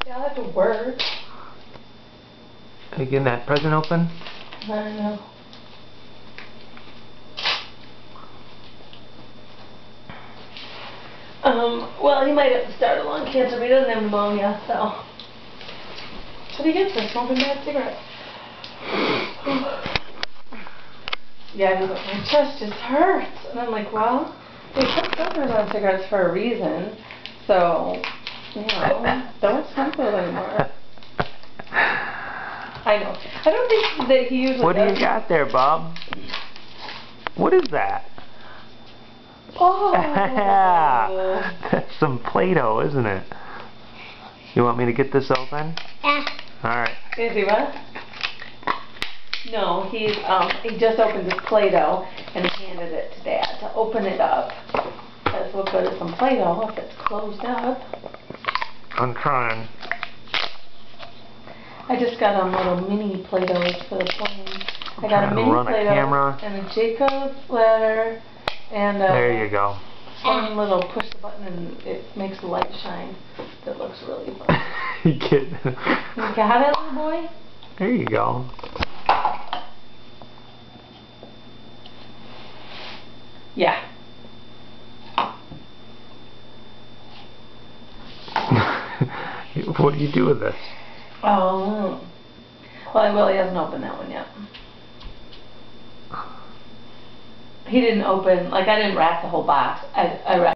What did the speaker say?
Yeah, I have to work. Are you getting that present open? I don't know. Well, he might have to start a lung cancer, but he doesn't have pneumonia, so. What do you get for smoking bad cigarettes? Yeah, he's like, my chest just hurts. And I'm like, well, they put filters on cigarettes for a reason, so, you know, don't smoke those anymore. I know. I don't think that he usually What do you does. got there, Bob? What is that? Oh. That's some Play-Doh, isn't it? You want me to get this open? Yeah. Alright. Is he what? No, he just opened his Play-Doh and handed it to Dad to open it up. That's what good is some Play-Doh if it's closed up. I'm trying. I just got little mini Play-Dohs for the plane. I got a Trying to mini run a Play-Doh camera. and a Jacob's ladder and There you go. one little push the button and it makes a light shine that looks really fun. You kidding? You got it, little boy? There you go. Yeah. What do you do with this? Oh. Well, Willie hasn't opened that one yet. He didn't open, like I didn't wrap the whole box. I wrapped